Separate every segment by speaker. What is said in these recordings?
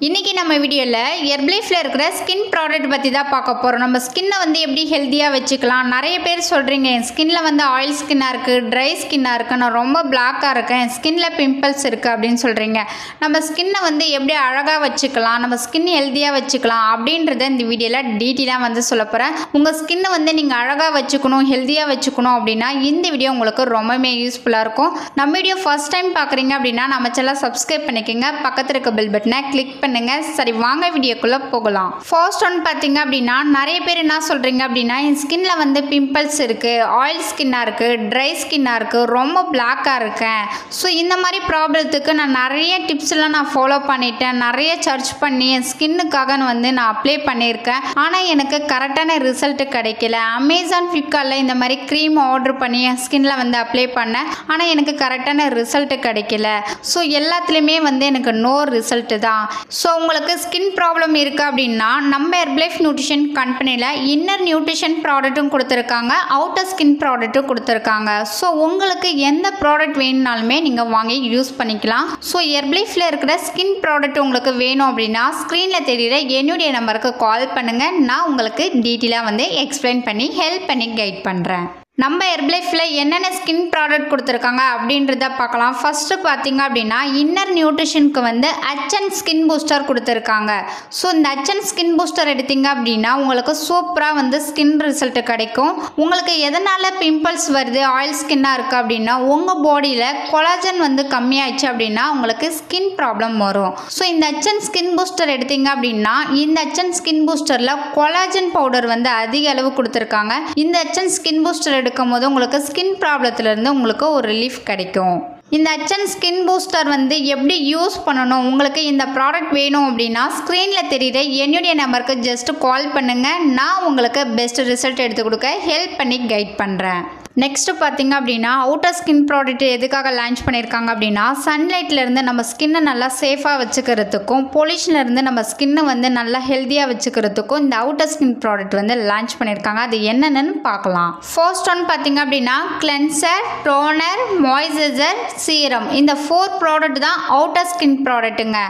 Speaker 1: இன்னைக்கு நம்ம வீடியோல ஹெர்பலைஃப்ல இருக்கிற ஸ்கின் ப்ராடக்ட் பத்தி தான் பார்க்க போறோம். நம்ம ஸ்கின்னை வந்து எப்படி ஹெல்தியா வச்சுக்கலாம். நிறைய பேர் சொல்றீங்க என் ஸ்கின்ல வந்து ஆயில் ஸ்கின்னா இருக்கு, ட்ரை ஸ்கின்னா இருக்கு, நான் ரொம்ப பிளாக்கா இருக்கேன், என் ஸ்கின்ல பிம்பிள்ஸ் இருக்கு அப்படின்னு சொல்றீங்க. நம்ம ஸ்கின்னை வந்து எப்படி அழகா வச்சுக்கலாம், நம்ம ஸ்கின் ஹெல்தியா வச்சுக்கலாம் அப்படின்றத இந்த வீடியோல டீட்டெயிலா வந்து சொல்ல போறேன். உங்க ஸ்கின்னை வந்து நீங்க அழகா வச்சுக்கணும், ஹெல்தியா வச்சுக்கணும் அப்படின்னா இந்த வீடியோ உங்களுக்கு ரொம்பவே யூஸ்ஃபுல்லா இருக்கும். நம்ம வீடியோ ஃபர்ஸ்ட் டைம் பார்க்குறீங்க அப்படின்னா நம்ம சேனலை சப்ஸ்கிரைப் பண்ணிக்கோங்க, பக்கத்தில் இருக்க பெல் பட்டனை கிளிக் பண்ணுங்க. சரி வாங்க வீடியோக்குள்ள போகலாம். ஃபர்ஸ்ட் ஒன் பார்த்தீங்க அப்படின்னா நிறைய பேர் என்ன சொல்றீங்க அப்படின்னா என் ஸ்கின்ல வந்து பிம்பிள்ஸ் இருக்கு, ஆயில் ஸ்கின்னா இருக்கு, ட்ரை ஸ்கின்னா இருக்கு, ரொம்ப பிளாக்கா இருக்கேன். ஸோ இந்த மாதிரி ப்ராப்ளத்துக்கு நான் நிறைய டிப்ஸ்லாம் நான் ஃபாலோ பண்ணிட்டேன், நிறைய சர்ச் பண்ணி என் ஸ்கின்னுக்காக வந்து நான் அப்ளை பண்ணியிருக்கேன். ஆனால் எனக்கு கரெக்டான ரிசல்ட் கிடைக்கல. அமேசான் ஃப்ளிப்கார்ட்டில் இந்த மாதிரி க்ரீம் ஆர்டர் பண்ணி என் ஸ்கின்ல வந்து அப்ளை பண்ணேன், ஆனால் எனக்கு கரெக்டான ரிசல்ட் கிடைக்கல. ஸோ எல்லாத்துலேயுமே வந்து எனக்கு நோ ரிசல்ட் தான். ஸோ உங்களுக்கு ஸ்கின் ப்ராப்ளம் இருக்குது அப்படின்னா நம்ம ஹெர்பலைஃப் நியூட்ரிஷன் கம்பெனியில் இன்னர் நியூட்ரிஷன் ப்ராடக்ட்டும் கொடுத்துருக்காங்க, அவுட்டர் ஸ்கின் ப்ராடக்ட்டும் கொடுத்துருக்காங்க. ஸோ உங்களுக்கு எந்த ப்ராடக்ட் வேணும்னாலுமே நீங்கள் வாங்கி யூஸ் பண்ணிக்கலாம். ஸோ ஹெர்பலைஃப்ல இருக்கிற ஸ்கின் ப்ராடக்ட் உங்களுக்கு வேணும் அப்படின்னா ஸ்க்ரீனில் தெரியுற என்னுடைய நம்பருக்கு கால் பண்ணுங்கள், நான் உங்களுக்கு டீட்டெயிலாக வந்து எக்ஸ்பிளைன் பண்ணி ஹெல்ப் பண்ணி கைட் பண்ணுறேன். நம்ம ஹெர்பலைஃப்ல என்னென்ன ஸ்கின் ப்ராடக்ட் கொடுத்துருக்காங்க அப்படின்றத பார்க்கலாம். ஃபர்ஸ்ட்டு பார்த்தீங்க அப்படின்னா இன்னர் நியூட்ரிஷனுக்கு வந்து அச்சன் ஸ்கின் பூஸ்டர் கொடுத்துருக்காங்க. ஸோ இந்த அச்சன் ஸ்கின் பூஸ்டர் எடுத்தீங்க அப்படின்னா உங்களுக்கு சூப்பராக வந்து ஸ்கின் ரிசல்ட் கிடைக்கும். உங்களுக்கு எதனால் பிம்பிள்ஸ் வருது, ஆயில் ஸ்கின்னாக இருக்குது அப்படின்னா உங்கள் பாடியில் கொலாஜன் வந்து கம்மியாயிடுச்சு அப்படின்னா உங்களுக்கு ஸ்கின் ப்ராப்ளம் வரும். ஸோ இந்த அச்சன் ஸ்கின் பூஸ்டர் எடுத்தீங்க அப்படின்னா இந்த அச்சன் ஸ்கின் பூஸ்டரில் கொலாஜன் பவுடர் வந்து அதிக அளவு கொடுத்துருக்காங்க. இந்த அச்சன் ஸ்கின் பூஸ்டர் எடுக்கும் போது உங்களுக்கு ஸ்கின் ப்ராப்ளத்திலிருந்து உங்களுக்கு ஒரு ரிலீஃப் கிடைக்கும். இந்த அச்சன் ஸ்கின் பூஸ்டர் வந்து எப்படி யூஸ் பண்ணணும், உங்களுக்கு இந்த ப்ராடக்ட் வேணும் அப்படின்னா ஸ்க்ரீனில் தெரியுற என்னுடைய நம்பருக்கு ஜஸ்ட் கால் பண்ணுங்கள், நான் உங்களுக்கு பெஸ்ட் ரிசல்ட் எடுத்து கொடுக்க ஹெல்ப் பண்ணி கைட் பண்ணுறேன். நெக்ஸ்ட்டு பார்த்தீங்க அப்படின்னா அவுட்டர் ஸ்கின் ப்ராடக்ட் எதுக்காக லான்ச் பண்ணியிருக்காங்க அப்படின்னா சன்லைட்லேருந்து நம்ம ஸ்கின்னை நல்லா சேஃபாக வச்சுக்கிறதுக்கும் பொல்யூஷன்லேருந்து நம்ம ஸ்கின்னை வந்து நல்லா ஹெல்த்தியாக வச்சுக்கிறதுக்கும் இந்த அவுட்டர் ஸ்கின் ப்ராடக்ட் வந்து லான்ச் பண்ணியிருக்காங்க. அது என்னென்னு பார்க்கலாம். ஃபர்ஸ்ட் ஒன் பார்த்தீங்க அப்படின்னா கிளென்சர், டோனர், மாய்ஸ்சரைசர், சீரம், இந்த 4 ப்ராடக்ட் தான் அவுட்டர் ஸ்கின் ப்ராடக்ட்டுங்க.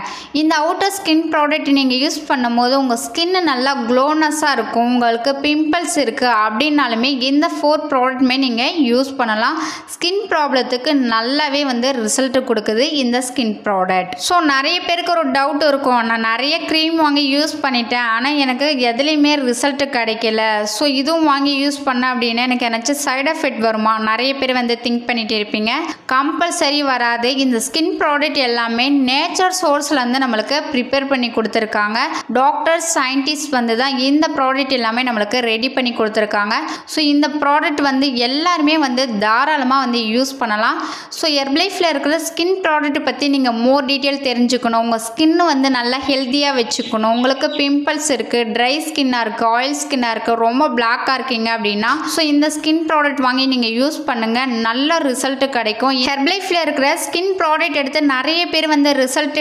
Speaker 1: இந்த அவுட்டர் ஸ்கின் ப்ராடக்ட் நீங்கள் யூஸ் பண்ணும்போது உங்கள் ஸ்கின்னு நல்லா க்ளோனஸாக இருக்கும். உங்களுக்கு பிம்பிள்ஸ் இருக்குது அப்படின்னாலுமே இந்த 4 ப்ராடக்ட்டுமே நீங்கள் யூஸ் பண்ணலாம். ஸ்கின் ப்ராப்ளத்துக்கு நல்லாவே வந்து ரிசல்ட் கொடுக்குது இந்த ஸ்கின் ப்ராடக்ட். ஸோ நிறைய பேருக்கு ஒரு டவுட் இருக்கும், நான் நிறைய க்ரீம் வாங்கி யூஸ் பண்ணிட்டேன் ஆனால் எனக்கு எதுலேயுமே ரிசல்ட் கிடைக்கல, ஸோ இதுவும் வாங்கி யூஸ் பண்ண அப்படின்னா எனக்கு ஏதாச்சும் சைட் எஃபெக்ட் வருமா, நிறைய பேர் வந்து திங்க் பண்ணிட்டு இருப்பீங்க. கம்பல்சரி வராது. இந்த ஸ்கின் ப்ராடக்ட் எல்லாமே நேச்சர் சோர்ஸ்லேருந்து நம்மளுக்கு ப்ரிப்பேர் பண்ணி கொடுத்துருக்காங்க. டாக்டர்ஸ், சயின்டிஸ்ட் வந்து தான் இந்த ப்ராடக்ட் எல்லாமே நம்மளுக்கு ரெடி பண்ணி கொடுத்துருக்காங்க. ஸோ இந்த ப்ராடக்ட் வந்து எல்லாருமே வந்து தாராளமாக வந்து யூஸ் பண்ணலாம். ஸோ ஹெர்பலைஃப்ல இருக்கிற ஸ்கின் ப்ராடக்ட் பற்றி நீங்கள் மோர் டீட்டெயில் தெரிஞ்சுக்கணும், உங்கள் ஸ்கின்னு வந்து நல்லா ஹெல்த்தியாக வச்சுக்கணும், உங்களுக்கு பிம்பிள்ஸ் இருக்குது, ட்ரை ஸ்கின்னாக இருக்குது, ஆயில் ஸ்கின்னாக இருக்குது, ரொம்ப பிளாக்காக இருக்கீங்க அப்படின்னா ஸோ இந்த ஸ்கின் ப்ராடக்ட் வாங்கி நீங்கள் யூஸ் பண்ணுங்கள், நல்ல ரிசல்ட் கிடைக்கும். ஹெர்பலைஃப்ல இருக்கிற ஸ்கின் ப்ராடக்ட் எடுத்து நிறைய பேர் வந்து ரிசல்ட்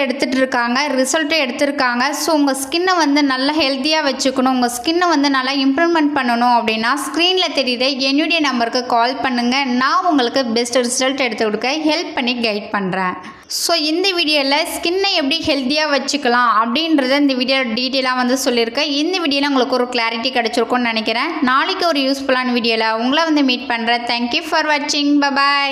Speaker 1: எடுத்திருக்காங்க. ஸோ உங்கள் ஸ்கின்னை வந்து நல்லா ஹெல்த்தியாக வச்சுக்கணும், உங்கள் ஸ்கின்னை வந்து நல்லா இம்ப்ரூவ்மெண்ட் பண்ணணும் அப்படின்னா ஸ்க்ரீனில் தெரியுற என்னுடைய நம்பருக்கு கால் பண்ணுங்க, நான் உங்களுக்கு பெஸ்ட் ரிசல்ட் எடுத்து கொடுக்க ஹெல்ப் பண்ணி கைட் பண்ணுறேன். ஸோ இந்த வீடியோவில் ஸ்கின்னை எப்படி ஹெல்த்தியாக வச்சுக்கலாம் அப்படின்றத இந்த வீடியோ டீட்டெயிலாக வந்து சொல்லியிருக்கேன். இந்த வீடியோவில் உங்களுக்கு ஒரு கிளாரிட்டி கிடச்சிருக்கும்னு நினைக்கிறேன். நாளைக்கு ஒரு யூஸ்ஃபுல்லான வீடியோவில் உங்களை வந்து மீட் பண்ணுறேன். தேங்க்யூ ஃபார் வாட்சிங். பை.